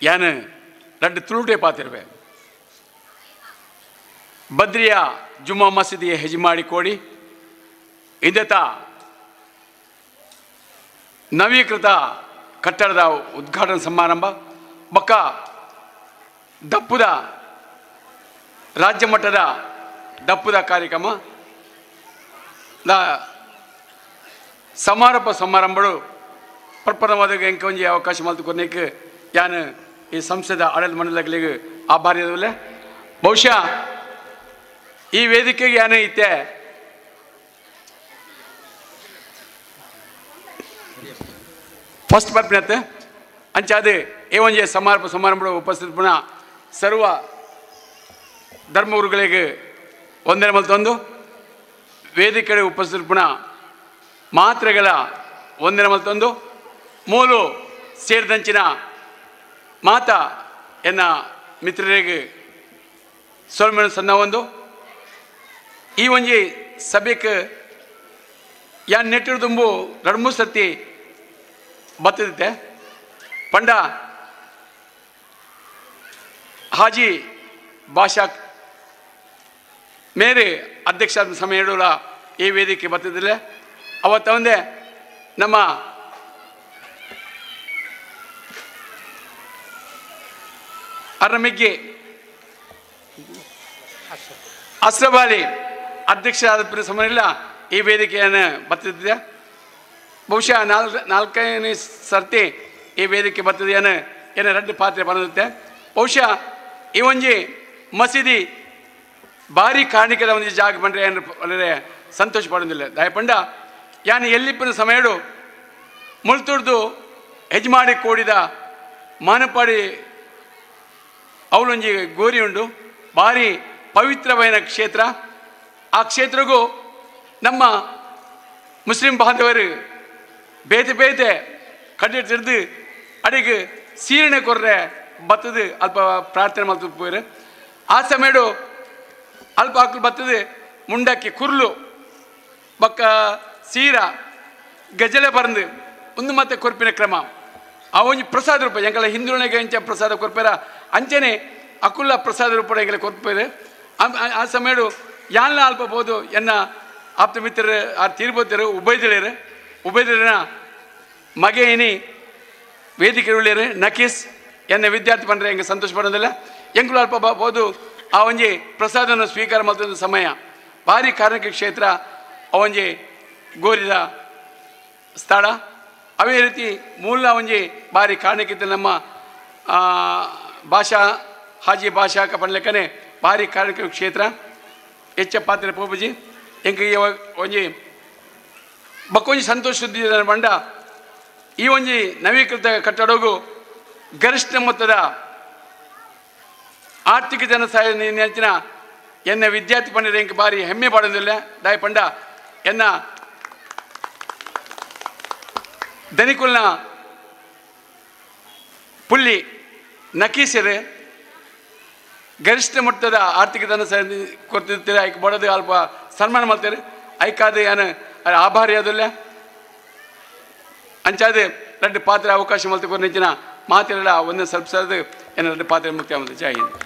ಯಾನು ರಡ್ಡು ತುಳುಟೆ ಪಾತಿರುವೆ ಬದ್ರಿಯ ಜುಮ್ಮಾ ಮಸೀದಿಯ ಹೆಜ್ಮಾಡಿ ಕೋಡಿ ಇಂದೆತ ನವೀಕೃತ ಕಟ್ಟಡದ ಉದ್ಘಾಟನಾ ಸಮಾರಂಭ ಬಕ್ಕ ದಪ್ಪುದ ರಾಜ್ಯ ಮಟ್ಟದ ದಪ್ಪುದ ಕಾರ್ಯಕ್ರಮ ಸಮಾರೋಪ ಸಮಾರಂಭಗಳು ಪ್ರಪ್ರಥಮವಾದ ಎಂಕೊಂಜಿ ಅವಕಾಶ ಮಲ್ತುಕೊರ್ನೇಕ್ ಯಾನು ಈ ಸಂಸ್ಥೆದ ಆಡಳಿತ ಮಂಡಳಿಗಳಿಗೆ ಆಭಾರಿ ಅದವಲ್ಲ ಬಹುಶಃ ಈ ವೇದಿಕೆಗೆ ಯಾನು ಇತ್ತೆ ಫಸ್ಟ್ ಬರ್ಪಿನತ್ತೆ ಅಂಚಾದೆ ಈ ಒಂಜಿ ಸಮಾರಂಭ ಉಪಸ್ಥಿತ ಪುನಃ ಸರ್ವ ಧರ್ಮಗುರುಗಳಿಗೆ ಒಂದನೇ ಮಲ್ತೊಂದು ವೇದಿಕೆ ಉಪಸ್ಥಿತ ಪುನಃ ಮಾತ್ರೆಗಳ ಒಂದನೇ ಮಲ್ತೊಂದು ಮೂಲು ಸೇರಿದಂಚಿನ ಮಾತ ಎನ್ನ ಮಿತ್ರರಿಗೆ ಸೋಲ್ಮೆನ ಸಣ್ಣ ಒಂದು ಈ ಒಂಜಿ ಸಭೆಗೆ ಯಾನ್ ನೆಟ್ಟಿರು ತುಂಬು ರಡ್ಮೂ ಸತಿ ಬತ್ತದಿತ್ತೆ ಪಂಡ ಹಾಜಿ ಭಾಷಾ ಮೇರೆ ಅಧ್ಯಕ್ಷ ಸಮಯ ಹೇಳೋಲ್ಲ ಈ ವೇದಿಕೆ ಬತ್ತದಿಲ್ಲ ಅವತ್ತು ಒಂದೇ ನಮ್ಮ ಅರಮಿಗ್ಗೆ ಅಸ್ರಬಾಲಿ ಅಧ್ಯಕ್ಷ ಆದ ಸಮಯ ಇಲ್ಲ ಈ ವೇದಿಕೆಯನ್ನು ಬತ್ತಿದ್ದೆ ಬಹುಶಃ ನಾಲ್ಕನೇ ಸರ್ತಿ ಈ ವೇದಿಕೆ ಬರ್ತದೆ ಏನ ರಡ್ಡು ಪಾತ್ರೆ ಬಂದಿರುತ್ತೆ ಬಹುಶಃ ಈ ಒಂಜಿ ಮಸೀದಿ ಭಾರಿ ಕಾಣಿಕೆದ ಒಂದು ಜಾಗ ಬಂದರೆ ಏನು ಒಳ್ಳೆ ಸಂತೋಷ ಪಡೋದಿಲ್ಲ ದಯಪಂಡ ಯಾನು ಎಲ್ಲಿಪ್ಪಿನ ಸಮಯಡು ಮುಳ್ತುಡ್ದು ಹೆಜ್ಮಾಡಿ ಕೂಡಿದ ಮಾನಪಾಡಿ ಅವಳೊಂಜಿ ಗೋರಿ ಉಂಡು ಭಾರಿ ಪವಿತ್ರವಾದ ಕ್ಷೇತ್ರ ಆ ಕ್ಷೇತ್ರಗೂ ನಮ್ಮ ಮುಸ್ಲಿಂ ಬಾಂಧವರು ಬೇತೆ ಬೇತೆ ಕಡ್ಡಿ ತಿರ್ದು ಅಡಿಗೆ ಸೀರಣೆ ಕೊರ್ರೆ ಬತ್ತದು ಅಲ್ಪ ಪ್ರಾರ್ಥನೆ ಮಾಡ್ತು ಹೋಯ್ರೆ ಆ ಸಮಯಡು ಅಲ್ಪ ಹಾಕಲು ಬತ್ತದು ಮುಂಡಕ್ಕೆ ಕುರ್ಲು ಬಕ್ಕ ಸೀರ ಗಜಲೆ ಬರಂದು ಒಂದು ಮತ್ತೆ ಕೊರ್ಪಿನ ಕ್ರಮ ಆ ಒಂಜಿ ಪ್ರಸಾದ ರೂಪ ಎಂಕಲ ಹಿಂದುಳಿಗೆ ಅಂಚೆ ಪ್ರಸಾದ ಕೊರ್ಪೇರ ಅಂಚನೆ ಅಕುಲ್ಲ ಪ್ರಸಾದ ರೂಪ ಎಂಗೆಲ್ಲ ಕೊರ್ಪೇರೆ ಆ ಸಮಯಡು ಯಾನ್ಲ ಅಲ್ಪ ಬೋದು ಎನ್ನ ಆಪ್ತ ಮಿತ್ರರು ಆ ತೀರ್ಬೋತಿರು ಉಭಯದಿಳೇರ ಮಗೆ ಏನಿ ವೇದಿಕೆ ಉಳ್ಳೇರು ನಕೀಸ್ ಎನ್ನ ವಿದ್ಯಾರ್ಥಿ ಬಂದರೆ ಹೆಂಗೆ ಸಂತೋಷ ಪಡೋದಿಲ್ಲ ಎಂಗಳು ಅಲ್ಪ ಬೋದು ಆ ಒಂಜಿ ಪ್ರಸಾದವನ್ನು ಸ್ವೀಕಾರ ಮಾಡಿದ ಸಮಯ ಭಾರಿ ಕಾರ್ಮಿಕ ಕ್ಷೇತ್ರ ಆ ಒಂಜಿ ಗೋರಿದ ಸ್ಥಳ ಅವೇ ರೀತಿ ಮೂಲ ಒಂಜಿ ಭಾರಿ ಕಾರಣಕ್ಕಿಂತ ನಮ್ಮ ಭಾಷಾ ಹಾಜಿ ಭಾಷಾ ಪಡ್ಲೆಕ್ಕನೆ ಭಾರಿ ಕಾರ್ಮಿಕ ಕ್ಷೇತ್ರ ಹೆಚ್ಚ ಪಾತ್ರೆ ಪೋಪುಜಿ ಎಂಗೆ ಒಂಜಿ ಬಕ್ಕೊಂಜಿ ಸಂತೋಷ ಸುದ್ದಿ ಬಂಡ ಈ ಒಂಜಿ ನವೀಕೃತ ಕಟ್ಟಡಗೂ ಗರಿಷ್ಠ ಮೊತ್ತದ ಆರ್ಥಿಕ ಜನ ಸಹಾಯ ನೆಂಚಿನ ಎನ್ನ ವಿದ್ಯಾರ್ಥಿ ಪಂಡರೆ ಎಂಗೆ ಭಾರಿ ಹೆಮ್ಮೆ ಪಡೋದಿಲ್ಲ ದಾಯ ಪಂಡ ಎನ್ನ ದನಿಕುಲ್ನ ಪುಲ್ಲಿ ನಕೀಸರು ಗರಿಷ್ಠ ಮಟ್ಟದ ಆರ್ಥಿಕ ಧನ ಸಹಾಯ ಕೊಡ್ತಿರ್ತೀರ ಐಕ್ ಬಡೋದು ಅಲ್ಪ ಸನ್ಮಾನ ಮಾಡ್ತಾರೆ ಐಕಾದ ಏನು ಆಭಾರಿ ಅದಲ್ಲ ಅಂಚಾದ ರಡ್ಡು ಪಾತ್ರೆ ಅವಕಾಶ ಮಲ್ತಕೊಂಡು ನೆಂಚಿನ ಮಾತೆಲ್ಲ ಒಂದೇ ಸ್ವಲ್ಪ ಸರದು ಏನ ರಡ್ಡು ಪಾತ್ರೆ ಮುಖ್ಯ ಜೈ ಹಿಂದ್.